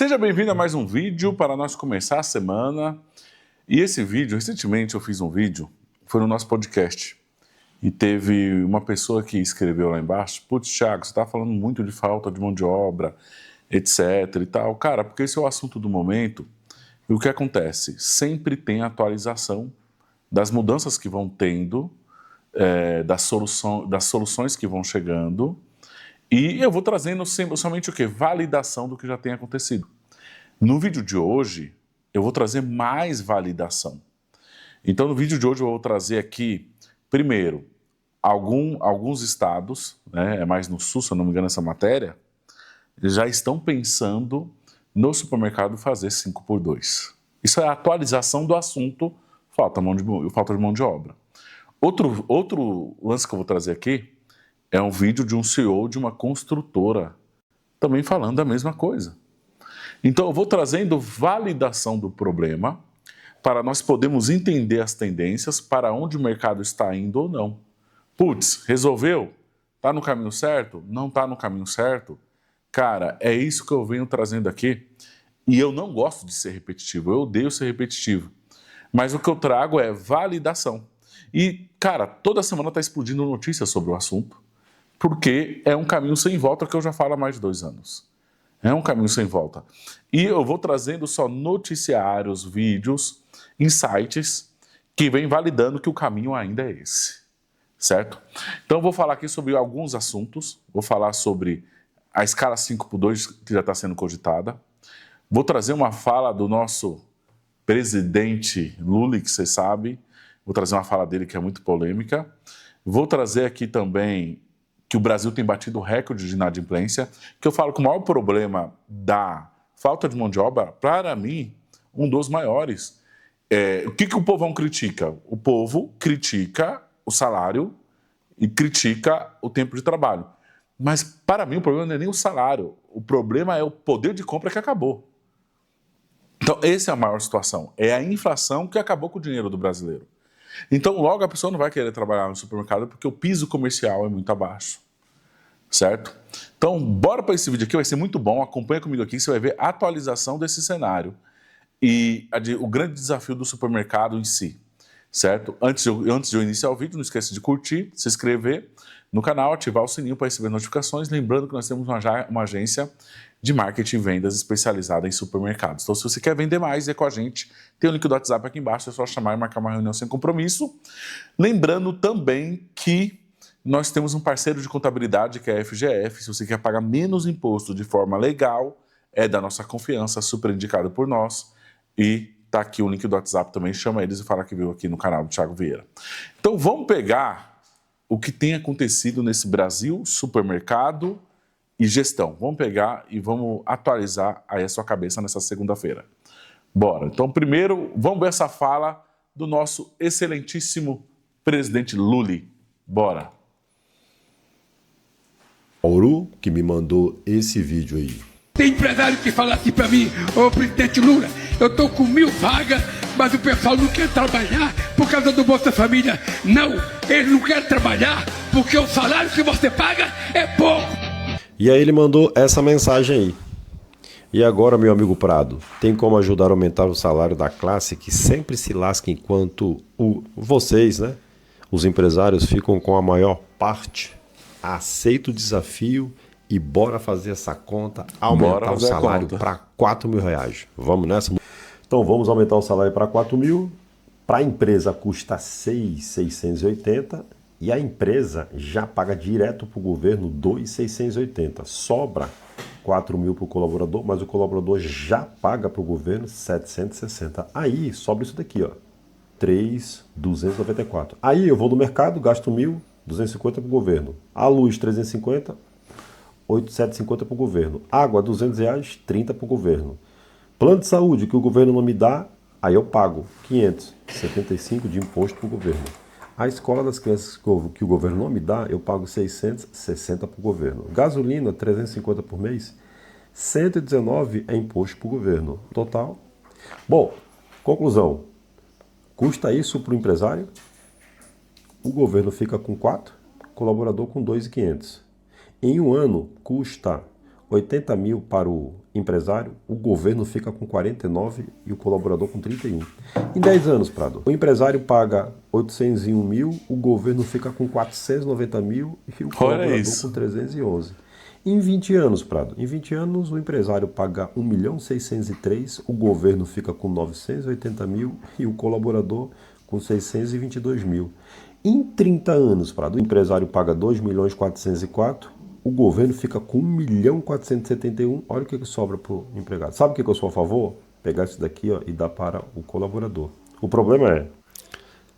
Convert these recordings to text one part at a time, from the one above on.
Seja bem-vindo a mais um vídeo para nós começar a semana. E esse vídeo, recentemente eu fiz um vídeo, foi no nosso podcast. E teve uma pessoa que escreveu lá embaixo: putz, Thiago, você está falando muito de falta de mão de obra, etc e tal. Cara, porque esse é o assunto do momento. E o que acontece? Sempre tem atualização das mudanças que vão tendo, das soluções que vão chegando. E eu vou trazendo somente o quê? Validação do que já tem acontecido. No vídeo de hoje, eu vou trazer mais validação. Então, no vídeo de hoje, eu vou trazer aqui, primeiro, alguns estados, né, é mais no Sul, se eu não me engano, essa matéria, já estão pensando no supermercado fazer 5x2. Isso é a atualização do assunto falta de mão de obra. Outro lance que eu vou trazer aqui é um vídeo de um CEO de uma construtora também falando a mesma coisa. Então eu vou trazendo validação do problema para nós podermos entender as tendências, para onde o mercado está indo ou não. Putz, resolveu? Está no caminho certo? Não está no caminho certo? Cara, é isso que eu venho trazendo aqui. E eu não gosto de ser repetitivo, eu odeio ser repetitivo. Mas o que eu trago é validação. E, cara, toda semana está explodindo notícias sobre o assunto, porque é um caminho sem volta que eu já falo há mais de 2 anos. É um caminho sem volta. E eu vou trazendo só noticiários, vídeos, insights que vêm validando que o caminho ainda é esse, certo? Então eu vou falar aqui sobre alguns assuntos, vou falar sobre a escala 5x2 que já está sendo cogitada, vou trazer uma fala do nosso presidente Lula, que vocês sabem, vou trazer uma fala dele que é muito polêmica, vou trazer aqui também que o Brasil tem batido recorde de inadimplência, que eu falo que o maior problema da falta de mão de obra, para mim, um dos maiores. O que o povão critica? O povo critica o salário e critica o tempo de trabalho. Mas, para mim, o problema não é nem o salário. O problema é o poder de compra que acabou. Então, essa é a maior situação. É a inflação que acabou com o dinheiro do brasileiro. Então, logo a pessoa não vai querer trabalhar no supermercado porque o piso comercial é muito abaixo, certo? Então, bora para esse vídeo aqui, vai ser muito bom, acompanha comigo aqui, você vai ver a atualização desse cenário e o grande desafio do supermercado em si, certo? Antes de eu iniciar o vídeo, não esqueça de curtir, se inscrever no canal, ativar o sininho para receber notificações, lembrando que nós temos uma agência de marketing e vendas especializada em supermercados. Então, se você quer vender mais, é com a gente. Tem o link do WhatsApp aqui embaixo, é só chamar e marcar uma reunião sem compromisso. Lembrando também que nós temos um parceiro de contabilidade que é a FGF. Se você quer pagar menos imposto de forma legal, é da nossa confiança, super indicado por nós. E tá aqui o link do WhatsApp também, chama eles e fala que veio aqui no canal do Thiago Vieira. Então, vamos pegar o que tem acontecido nesse Brasil, supermercado e gestão. Vamos pegar e vamos atualizar aí a sua cabeça nessa segunda-feira. Bora. Então, primeiro, vamos ver essa fala do nosso excelentíssimo presidente Lula. Bora. Mauro, que me mandou esse vídeo aí. Tem empresário que fala assim pra mim: ô presidente Lula, eu tô com 1000 vagas, mas o pessoal não quer trabalhar por causa do Bolsa Família. Não, eles não querem trabalhar porque o salário que você paga é pouco. E aí ele mandou essa mensagem aí. E agora, meu amigo Prado, tem como ajudar a aumentar o salário da classe que sempre se lasca enquanto vocês, né, os empresários, ficam com a maior parte? Aceita o desafio e bora fazer essa conta, aumentar o salário para 4 mil reais. Vamos nessa? Então vamos aumentar o salário para 4 mil. Para a empresa custa 6.680 e a empresa já paga direto para o governo 2.680. Sobra 4 mil para o colaborador, mas o colaborador já paga para o governo 760. Aí sobra isso daqui, ó, 3.294. Aí eu vou no mercado, gasto 1.250 para o governo. A luz 350, 850 para o governo. Água, R$200, 30 para o governo. Plano de saúde que o governo não me dá, aí eu pago 575 de imposto para o governo. A escola das crianças que o governo não me dá, eu pago 660 para o governo. Gasolina, 350 por mês, 119 é imposto para o governo. Total. Bom, conclusão. Custa isso para o empresário? O governo fica com 4, colaborador com 2.500. Em um ano, custa 80 mil para o empresário, o governo fica com 49 e o colaborador com 31. Em 10 anos, Prado, o empresário paga 801 mil, o governo fica com 490 mil e o colaborador com 311. Em 20 anos, Prado, em 20 anos o empresário paga 1.603.000, o governo fica com 980 mil e o colaborador com 622 mil. Em 30 anos, Prado, o empresário paga 2.404.000, o governo fica com 1.471.000. Olha o que sobra para o empregado. Sabe o que eu sou a favor? Pegar isso daqui, ó, e dar para o colaborador. O problema é,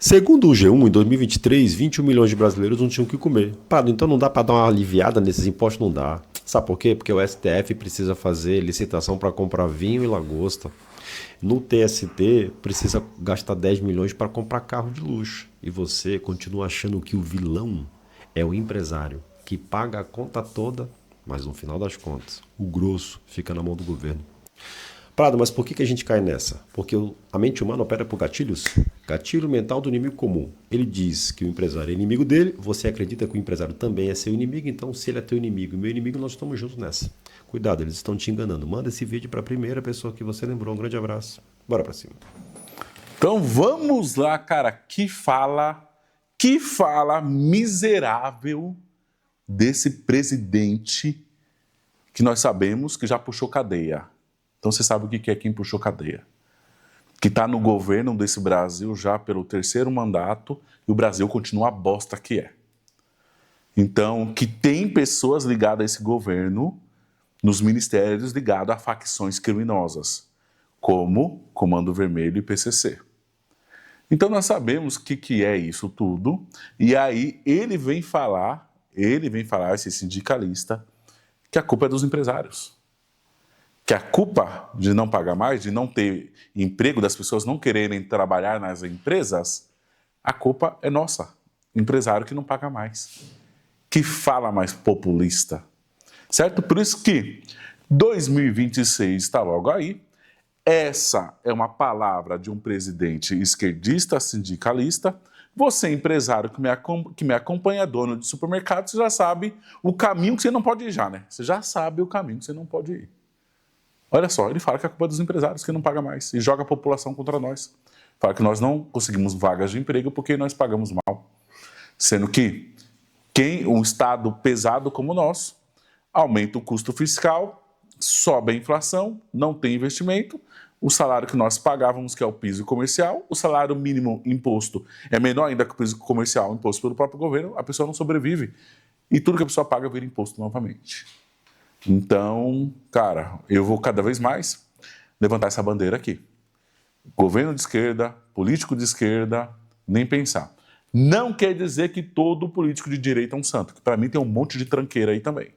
segundo o G1, em 2023, 21 milhões de brasileiros não tinham o que comer. Prado, então não dá para dar uma aliviada nesses impostos? Não dá. Sabe por quê? Porque o STF precisa fazer licitação para comprar vinho e lagosta. No TST, precisa gastar 10 milhões para comprar carro de luxo. E você continua achando que o vilão é o empresário, que paga a conta toda, mas no final das contas, o grosso fica na mão do governo. Prado, mas por que a gente cai nessa? Porque a mente humana opera por gatilhos. Gatilho mental do inimigo comum. Ele diz que o empresário é inimigo dele, você acredita que o empresário também é seu inimigo, então se ele é teu inimigo e meu inimigo, nós estamos juntos nessa. Cuidado, eles estão te enganando. Manda esse vídeo para a primeira pessoa que você lembrou. Um grande abraço. Bora para cima. Então vamos lá, cara. Que fala miserável desse presidente que nós sabemos que já puxou cadeia. Então você sabe o que é quem puxou cadeia. Que está no governo desse Brasil já pelo 3º mandato e o Brasil continua a bosta que é. Então, que tem pessoas ligadas a esse governo nos ministérios ligados a facções criminosas, como Comando Vermelho e PCC. Então nós sabemos o que é isso tudo, e aí ele vem falar, esse sindicalista, que a culpa é dos empresários. Que a culpa de não pagar mais, de não ter emprego, das pessoas não quererem trabalhar nas empresas, a culpa é nossa, empresário que não paga mais. Que fala mais populista, certo? Por isso que 2026 está logo aí. Essa é uma palavra de um presidente esquerdista, sindicalista. Você, empresário que me acompanha, dono de supermercado, você já sabe o caminho que você não pode ir já, né? Você já sabe o caminho que você não pode ir. Olha só, ele fala que a culpa é dos empresários que não pagam mais e joga a população contra nós. Fala que nós não conseguimos vagas de emprego porque nós pagamos mal. Sendo que um Estado pesado como o nosso aumenta o custo fiscal, sobe a inflação, não tem investimento, o salário que nós pagávamos, que é o piso comercial, o salário mínimo imposto é menor ainda que o piso comercial imposto pelo próprio governo, a pessoa não sobrevive. E tudo que a pessoa paga vira imposto novamente. Então, cara, eu vou cada vez mais levantar essa bandeira aqui. Governo de esquerda, político de esquerda, nem pensar. Não quer dizer que todo político de direita é um santo, que para mim tem um monte de tranqueira aí também.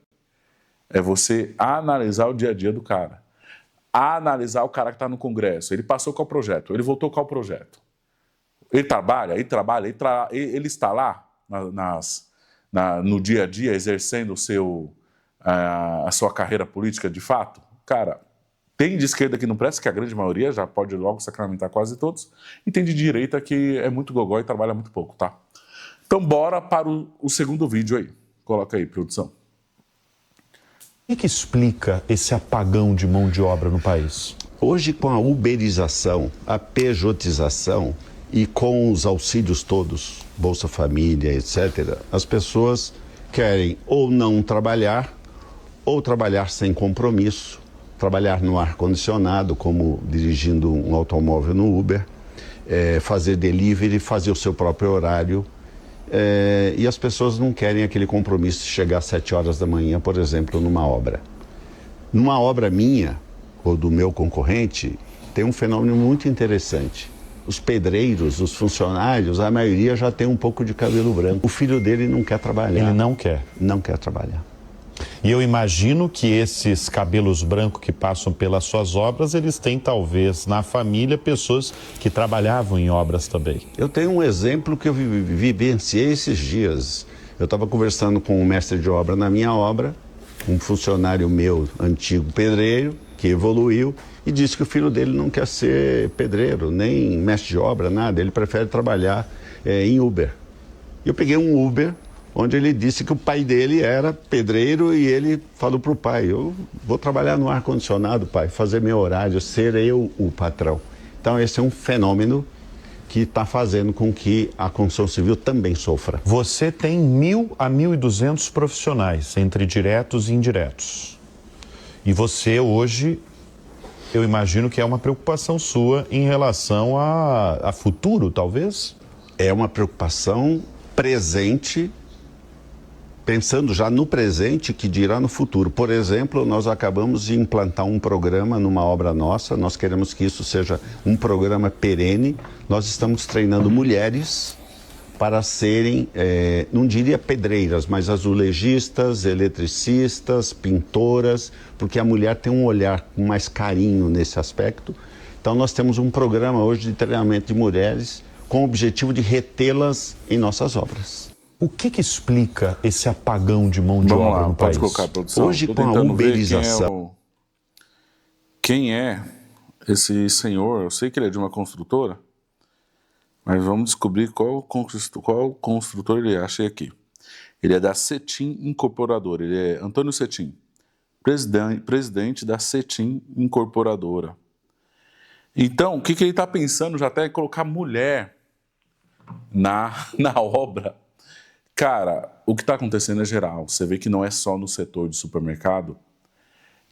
É você analisar o dia a dia do cara. Analisar o cara que está no Congresso. Ele passou qual projeto? Ele votou qual projeto? Ele trabalha, ele está lá no dia a dia exercendo a sua carreira política de fato? Cara, tem de esquerda que não presta, que a grande maioria já pode logo sacramentar quase todos, e tem de direita que é muito gogó e trabalha muito pouco, tá? Então bora para o segundo vídeo aí. Coloca aí, produção. O que explica esse apagão de mão de obra no país? Hoje, com a uberização, a pejotização e com os auxílios todos, Bolsa Família, etc., as pessoas querem ou não trabalhar, ou trabalhar sem compromisso, trabalhar no ar-condicionado, como dirigindo um automóvel no Uber, fazer delivery, fazer o seu próprio horário. E as pessoas não querem aquele compromisso de chegar às 7 horas da manhã, por exemplo, numa obra. Numa obra minha, ou do meu concorrente, tem um fenômeno muito interessante. Os pedreiros, os funcionários, a maioria já tem um pouco de cabelo branco. O filho dele não quer trabalhar. Ele não quer? Não quer trabalhar. E eu imagino que esses cabelos brancos que passam pelas suas obras, eles têm talvez na família pessoas que trabalhavam em obras também. Eu tenho um exemplo que eu vivenciei esses dias. Eu estava conversando com um mestre de obra na minha obra, um funcionário meu, antigo pedreiro, que evoluiu e disse que o filho dele não quer ser pedreiro, nem mestre de obra, nada. Ele prefere trabalhar em Uber. Eu peguei um Uber onde ele disse que o pai dele era pedreiro e ele falou para o pai, eu vou trabalhar no ar-condicionado, pai, fazer meu horário, ser eu o patrão. Então esse é um fenômeno que está fazendo com que a construção civil também sofra. Você tem 1.000 a 1.200 profissionais, entre diretos e indiretos. E você hoje, eu imagino que é uma preocupação sua em relação a futuro, talvez? É uma preocupação presente, pensando já no presente, que dirá no futuro. Por exemplo, nós acabamos de implantar um programa numa obra nossa, nós queremos que isso seja um programa perene. Nós estamos treinando mulheres para serem, não diria pedreiras, mas azulejistas, eletricistas, pintoras, porque a mulher tem um olhar com mais carinho nesse aspecto. Então nós temos um programa hoje de treinamento de mulheres com o objetivo de retê-las em nossas obras. O que explica esse apagão de mão de Vamos obra lá, no pode país? colocar a produção. Hoje, Tô com a tentando ver uberização. Quem é esse senhor? Eu sei que ele é de uma construtora, mas vamos descobrir qual construtor ele é. Achei aqui. Ele é da Cetim Incorporadora. Ele é Antônio Cetim, presidente da Cetim Incorporadora. Então, o que ele está pensando já até é colocar mulher na obra. Cara, o que está acontecendo é geral. Você vê que não é só no setor de supermercado.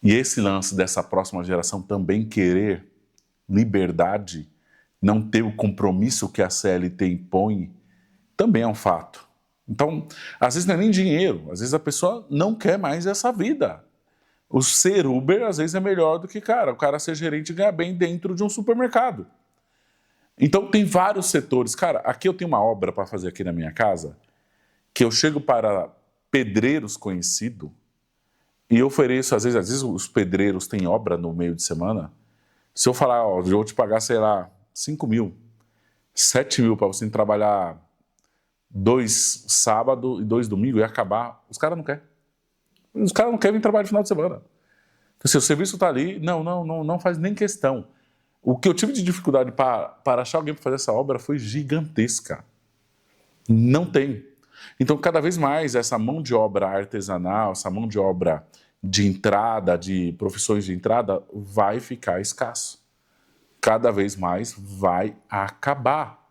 E esse lance dessa próxima geração também querer liberdade, não ter o compromisso que a CLT impõe, também é um fato. Então, às vezes não é nem dinheiro. Às vezes a pessoa não quer mais essa vida. O ser Uber, às vezes, é melhor do que, o cara ser gerente e ganhar bem dentro de um supermercado. Então, tem vários setores. Cara, aqui eu tenho uma obra para fazer aqui na minha casa, que eu chego para pedreiros conhecidos e eu ofereço, às vezes os pedreiros têm obra no meio de semana. Se eu falar, ó, eu vou te pagar, sei lá, 5 mil, 7 mil para você trabalhar 2 sábados e 2 domingos e acabar, os caras não querem. Os caras não querem vir trabalhar no final de semana. Então, se o serviço está ali, não faz nem questão. O que eu tive de dificuldade para achar alguém para fazer essa obra foi gigantesca. Não tem. Então, cada vez mais, essa mão de obra artesanal, essa mão de obra de entrada, de profissões de entrada, vai ficar escasso. Cada vez mais vai acabar.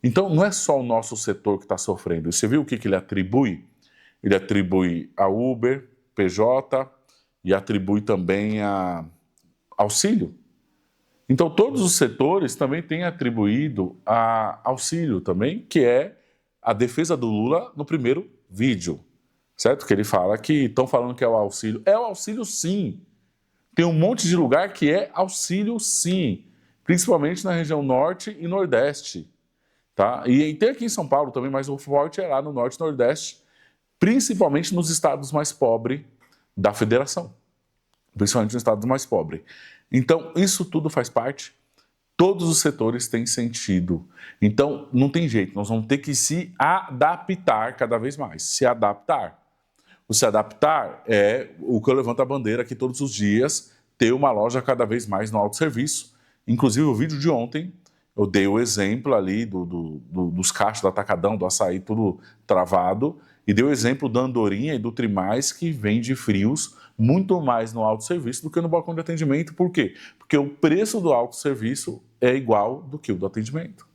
Então, não é só o nosso setor que está sofrendo. Você viu o que ele atribui? Ele atribui a Uber, PJ e atribui também a auxílio. Então, todos os setores também têm atribuído a auxílio também, que é a defesa do Lula no primeiro vídeo, certo? Que ele fala que estão falando que é o auxílio. É o auxílio, sim. Tem um monte de lugar que é auxílio, sim. Principalmente na região norte e nordeste, tá? E tem aqui em São Paulo também, mas o forte é lá no norte e nordeste, principalmente nos estados mais pobres da federação. Principalmente nos estados mais pobres. Então, isso tudo faz parte. Todos os setores têm sentido. Então, não tem jeito, nós vamos ter que se adaptar cada vez mais. Se adaptar. O se adaptar é o que eu levanto a bandeira aqui todos os dias, ter uma loja cada vez mais no autosserviço. Inclusive, o vídeo de ontem, eu dei o exemplo ali dos caixas do Atacadão, do açaí, tudo travado, e dei o exemplo da Andorinha e do Trimais, que vende frios muito mais no autosserviço do que no balcão de atendimento. Por quê? Porque o preço do autosserviço é igual do que o do atendimento.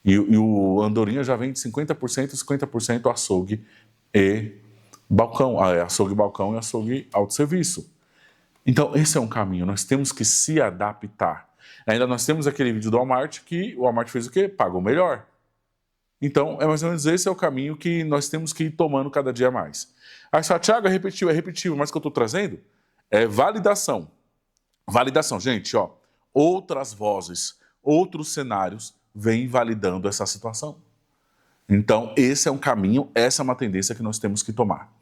E o Andorinha já vende 50% e 50% açougue e balcão. Açougue, balcão e açougue autosserviço. Então, esse é um caminho. Nós temos que se adaptar. Ainda nós temos aquele vídeo do Walmart que o Walmart fez o quê? Pagou melhor. Então, é mais ou menos esse é o caminho que nós temos que ir tomando cada dia mais. Aí você fala, Thiago, é repetitivo, mas o que eu estou trazendo é validação. Validação, gente, ó, outras vozes, outros cenários vêm validando essa situação. Então, esse é um caminho, essa é uma tendência que nós temos que tomar.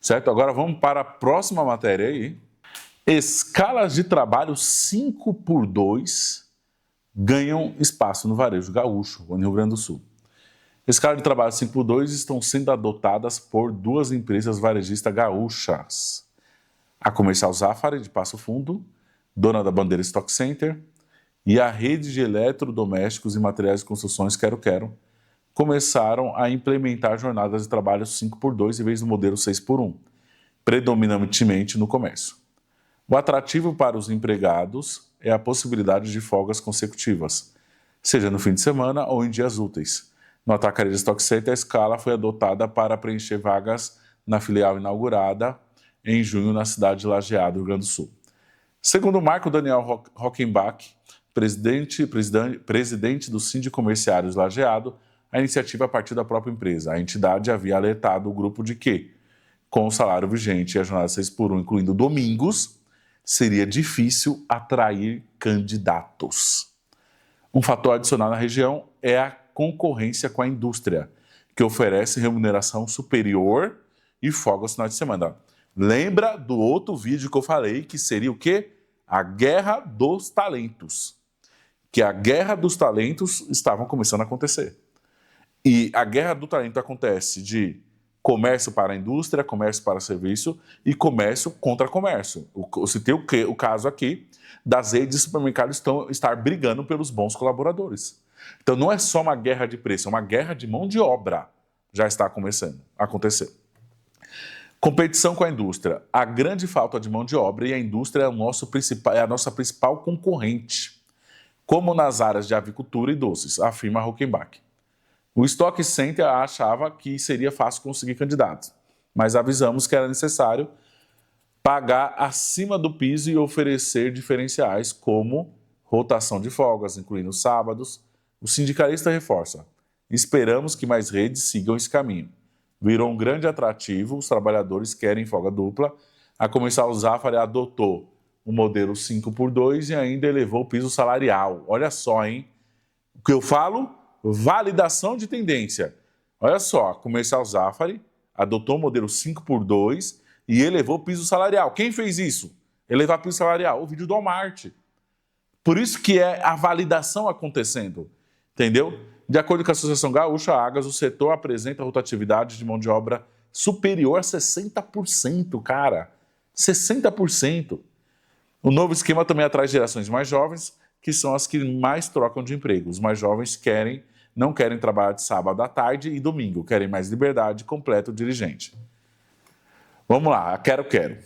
Certo? Agora vamos para a próxima matéria aí. Escalas de trabalho 5x2 ganham espaço no varejo gaúcho, no Rio Grande do Sul. Escalas de trabalho 5x2 estão sendo adotadas por 2 empresas varejistas gaúchas. A Comercial Zafari, de Passo Fundo, dona da Bandeira Stock Center, e a Rede de Eletrodomésticos e Materiais de Construções Quero Quero, começaram a implementar jornadas de trabalho 5x2 em vez do modelo 6x1, predominantemente no comércio. O atrativo para os empregados é a possibilidade de folgas consecutivas, seja no fim de semana ou em dias úteis. No Atacarejo Stock Center, a escala foi adotada para preencher vagas na filial inaugurada em junho na cidade de Lajeado, Rio Grande do Sul. Segundo Marco Daniel Rockenbach, presidente do Síndico Comerciários Lajeado, a iniciativa partiu da própria empresa. A entidade havia alertado o grupo de que, com o salário vigente e a jornada 6x1, incluindo domingos, seria difícil atrair candidatos. Um fator adicional na região é a concorrência com a indústria, que oferece remuneração superior e folga aos finais de semana. Lembra do outro vídeo que eu falei, que seria o quê? A guerra dos talentos. Que a guerra dos talentos estavam começando a acontecer. E a guerra do talento acontece de comércio para a indústria, comércio para serviço e comércio contra comércio. Eu citei o caso aqui das redes de supermercados estar brigando pelos bons colaboradores. Então não é só uma guerra de preço, é uma guerra de mão de obra. Já está começando a acontecer. Competição com a indústria. A grande falta de mão de obra e a indústria é a nossa principal concorrente, como nas áreas de avicultura e doces, afirma Rockenbach. O Stock Center achava que seria fácil conseguir candidatos, mas avisamos que era necessário pagar acima do piso e oferecer diferenciais como rotação de folgas, incluindo sábados. O sindicalista reforça: esperamos que mais redes sigam esse caminho. Virou um grande atrativo, os trabalhadores querem folga dupla. A Comercial Zafari adotou o modelo 5x2 e ainda elevou o piso salarial. Olha só, hein? O que eu falo? Validação de tendência. Olha só, a Comercial Zafari adotou o modelo 5x2 e elevou o piso salarial. Quem fez isso? Elevar o piso salarial? O vídeo do Walmart. Por isso que é a validação acontecendo, entendeu? De acordo com a Associação Gaúcha Agas, o setor apresenta rotatividade de mão de obra superior a 60%, cara. 60%. O novo esquema também atrai gerações mais jovens, que são as que mais trocam de emprego. Os mais jovens não querem trabalhar de sábado à tarde e domingo, querem mais liberdade, completa o dirigente. Vamos lá, a Quero Quero.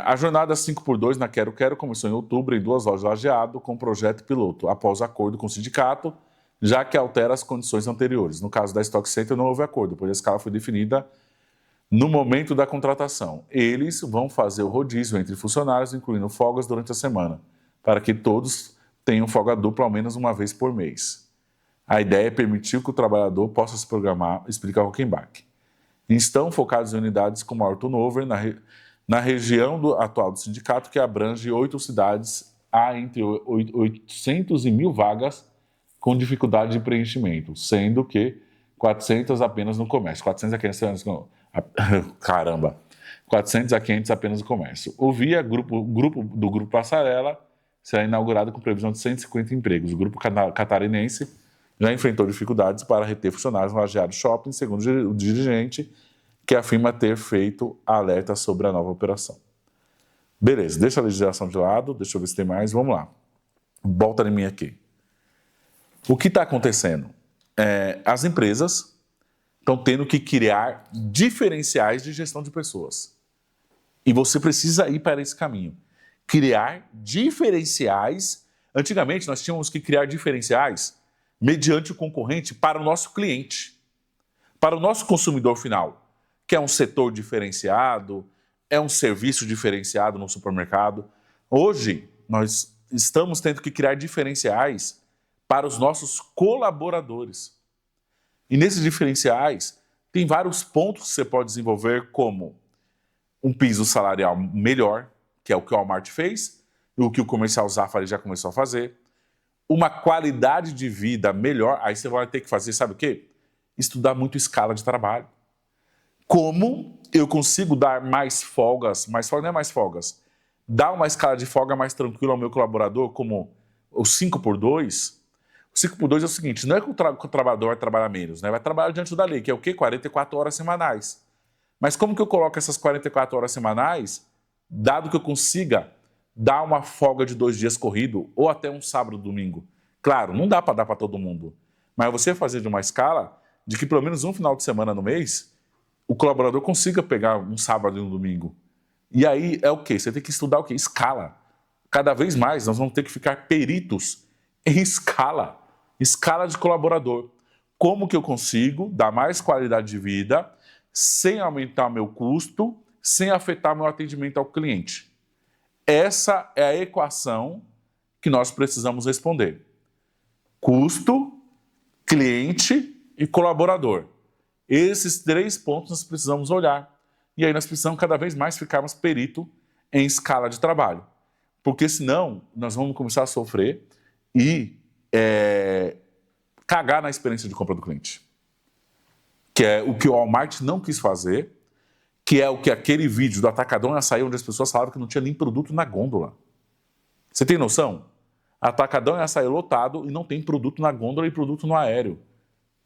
A jornada 5x2 na Quero Quero começou em outubro em 2 lojas de Lajeado com projeto piloto, após acordo com o sindicato, já que altera as condições anteriores. No caso da Stock Center não houve acordo, pois a escala foi definida no momento da contratação. Eles vão fazer o rodízio entre funcionários, incluindo folgas durante a semana, para que todos tenham folga dupla ao menos uma vez por mês. A ideia é permitir que o trabalhador possa se programar, explica Rockenbach. Estão focados em unidades como a turnover na região atual do sindicato, que abrange 8 cidades, há entre 800 e 1.000 vagas com dificuldade de preenchimento, sendo que 400 apenas no comércio. 400 a 500 caramba. 400 a 500 apenas no comércio. O VIA, do Grupo Passarela, será inaugurado com previsão de 150 empregos. O Grupo Catarinense já enfrentou dificuldades para reter funcionários no Lajeado Shopping, segundo o dirigente, que afirma ter feito alerta sobre a nova operação. Beleza, deixa a legislação de lado, deixa eu ver se tem mais, vamos lá. Volta em mim aqui. O que está acontecendo? As empresas estão tendo que criar diferenciais de gestão de pessoas. E você precisa ir para esse caminho. Criar diferenciais. Antigamente, nós tínhamos que criar diferenciais mediante o concorrente para o nosso cliente, para o nosso consumidor final, que é um setor diferenciado, é um serviço diferenciado no supermercado. Hoje, nós estamos tendo que criar diferenciais para os nossos colaboradores. E nesses diferenciais, tem vários pontos que você pode desenvolver, como um piso salarial melhor, que é o que o Walmart fez, e o que o Comercial Zafari já começou a fazer, uma qualidade de vida melhor, aí você vai ter que fazer, sabe o quê? Estudar muito escala de trabalho. Como eu consigo dar mais folgas, não é mais folgas, dar uma escala de folga mais tranquila ao meu colaborador, como o 5x2. O 5x2 é o seguinte, não é que o trabalhador vai trabalhar menos, né? Vai trabalhar diante da lei, que é o quê? 44 horas semanais. Mas como que eu coloco essas 44 horas semanais, dado que eu consiga dar uma folga de 2 dias corrido, ou até um sábado, domingo? Claro, não dá para dar para todo mundo, mas você fazer de uma escala de que pelo menos um final de semana no mês o colaborador consiga pegar um sábado e um domingo. E aí é o quê? Você tem que estudar o quê? Escala. Cada vez mais nós vamos ter que ficar peritos em escala. Escala de colaborador. Como que eu consigo dar mais qualidade de vida sem aumentar meu custo, sem afetar meu atendimento ao cliente? Essa é a equação que nós precisamos responder. Custo, cliente e colaborador. Esses 3 pontos nós precisamos olhar. E aí nós precisamos cada vez mais ficarmos perito em escala de trabalho. Porque senão nós vamos começar a sofrer e cagar na experiência de compra do cliente. Que é o que o Walmart não quis fazer, que é o que aquele vídeo do Atacadão e Açaí, onde as pessoas falavam que não tinha nem produto na gôndola. Você tem noção? Atacadão e Açaí lotado e não tem produto na gôndola e produto no aéreo.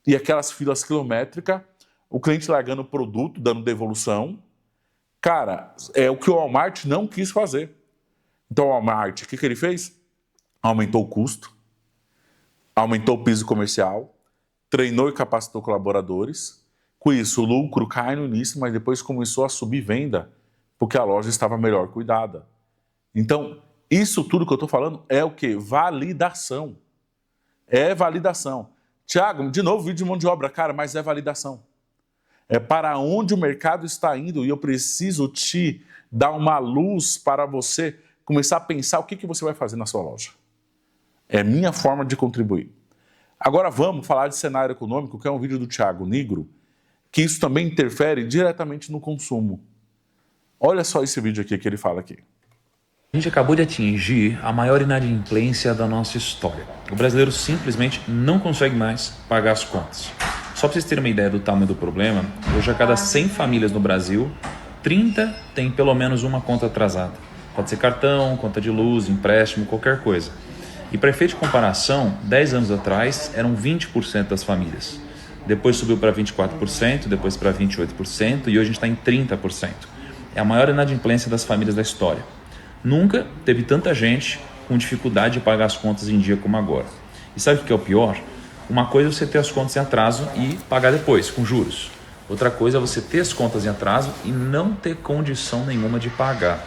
E aquelas filas quilométricas, o cliente largando o produto, dando devolução. Cara, é o que o Walmart não quis fazer. Então o Walmart, o que ele fez? Aumentou o custo, aumentou o piso comercial, treinou e capacitou colaboradores. Com isso, o lucro cai no início, mas depois começou a subir venda, porque a loja estava melhor cuidada. Então, isso tudo que eu estou falando é o quê? Validação. É validação. Tiago, de novo, vídeo de mão de obra. Cara, mas é validação. É para onde o mercado está indo e eu preciso te dar uma luz para você começar a pensar o que você vai fazer na sua loja. É minha forma de contribuir. Agora vamos falar de cenário econômico, que é um vídeo do Thiago Nigro, que isso também interfere diretamente no consumo. Olha só esse vídeo aqui que ele fala aqui. A gente acabou de atingir a maior inadimplência da nossa história. O brasileiro simplesmente não consegue mais pagar as contas. Só para vocês terem uma ideia do tamanho do problema, hoje a cada 100 famílias no Brasil, 30 tem pelo menos uma conta atrasada. Pode ser cartão, conta de luz, empréstimo, qualquer coisa. E para efeito de comparação, 10 anos atrás eram 20% das famílias. Depois subiu para 24%, depois para 28% e hoje a gente está em 30%. É a maior inadimplência das famílias da história. Nunca teve tanta gente com dificuldade de pagar as contas em dia como agora. E sabe o que é o pior? Uma coisa é você ter as contas em atraso e pagar depois, com juros. Outra coisa é você ter as contas em atraso e não ter condição nenhuma de pagar.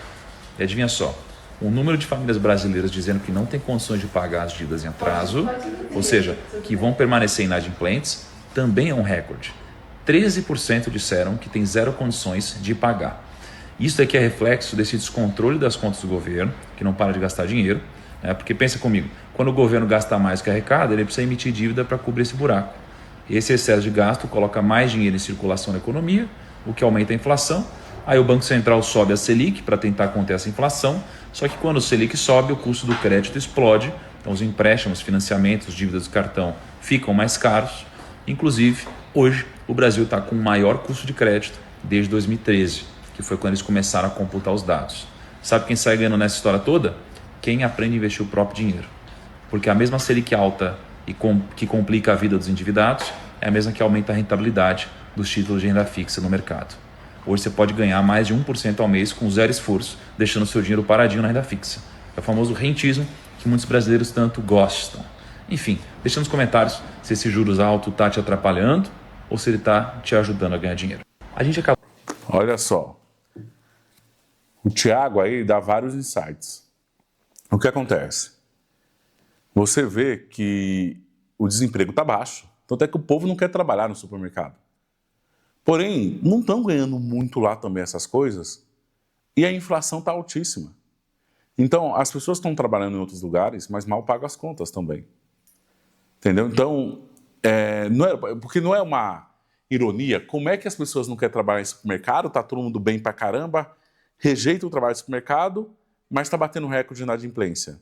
E adivinha só, o número de famílias brasileiras dizendo que não tem condições de pagar as dívidas em atraso, ou seja, que vão permanecer inadimplentes, também é um recorde. 13% disseram que tem zero condições de pagar. Isso aqui é reflexo desse descontrole das contas do governo, que não para de gastar dinheiro, né? Porque pensa comigo, quando o governo gasta mais que arrecada, ele precisa emitir dívida para cobrir esse buraco. Esse excesso de gasto coloca mais dinheiro em circulação na economia, o que aumenta a inflação. Aí o Banco Central sobe a Selic para tentar conter essa inflação, só que quando o Selic sobe, o custo do crédito explode, então os empréstimos, financiamentos, dívidas do cartão ficam mais caros. Inclusive, hoje o Brasil está com o maior custo de crédito desde 2013, que foi quando eles começaram a computar os dados. Sabe quem sai ganhando nessa história toda? Quem aprende a investir o próprio dinheiro. Porque a mesma Selic alta e que complica a vida dos endividados é a mesma que aumenta a rentabilidade dos títulos de renda fixa no mercado. Hoje você pode ganhar mais de 1% ao mês com zero esforço, deixando seu dinheiro paradinho na renda fixa. É o famoso rentismo que muitos brasileiros tanto gostam. Enfim, deixa nos comentários se esse juros alto está te atrapalhando ou se ele está te ajudando a ganhar dinheiro. A gente acabou... Olha só. O Thiago aí dá vários insights. O que acontece? Você vê que o desemprego está baixo. Tanto é que o povo não quer trabalhar no supermercado. Porém, não estão ganhando muito lá também essas coisas. E a inflação está altíssima. Então, as pessoas estão trabalhando em outros lugares, mas mal pagam as contas também. Entendeu? Então, porque não é uma ironia. Como é que as pessoas não querem trabalhar em supermercado? Está todo mundo bem pra caramba, rejeita o trabalho de supermercado, mas está batendo recorde de inadimplência.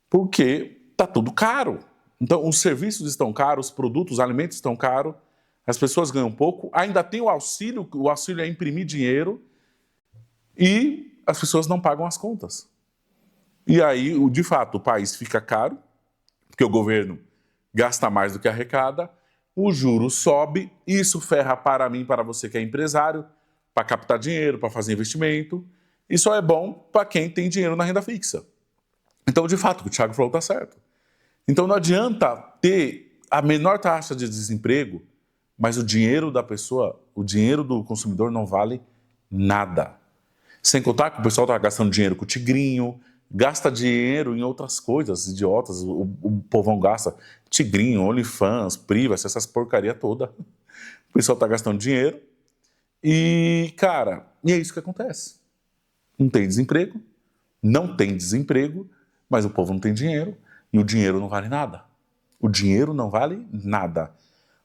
Porque está tudo caro. Então, os serviços estão caros, os produtos, os alimentos estão caros, as pessoas ganham pouco, ainda tem o auxílio é imprimir dinheiro e as pessoas não pagam as contas. E aí, de fato, o país fica caro, porque o governo gasta mais do que arrecada, o juro sobe, isso ferra para mim, para você que é empresário, para captar dinheiro, para fazer investimento, e só é bom para quem tem dinheiro na renda fixa. Então, de fato, o que o Thiago falou está certo. Então, não adianta ter a menor taxa de desemprego, mas o dinheiro da pessoa, o dinheiro do consumidor não vale nada. Sem contar que o pessoal está gastando dinheiro com o tigrinho, gasta dinheiro em outras coisas idiotas. O povão gasta tigrinho, OnlyFans, Privacy, essas porcaria toda. O pessoal está gastando dinheiro e, cara, e é isso que acontece. Não tem desemprego, mas o povo não tem dinheiro e o dinheiro não vale nada. O dinheiro não vale nada.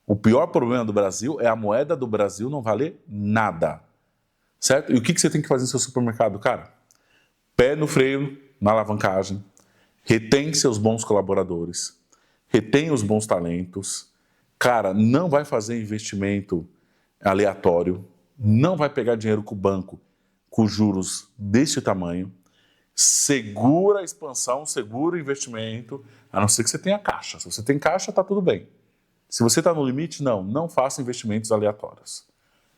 O pior problema do Brasil é a moeda do Brasil não valer nada. Certo? E o que você tem que fazer no seu supermercado, cara? Pé no freio, na alavancagem, retém seus bons colaboradores, retém os bons talentos, cara, não vai fazer investimento aleatório, não vai pegar dinheiro com o banco com juros deste tamanho, segura a expansão, segura o investimento, a não ser que você tenha caixa. Se você tem caixa, tá tudo bem. Se você está no limite, não faça investimentos aleatórios.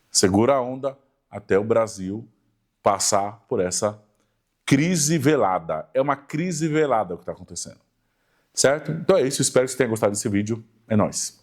Segura a onda até o Brasil passar por essa crise velada. É uma crise velada o que está acontecendo. Certo? Então é isso, espero que você tenha gostado desse vídeo. É nóis.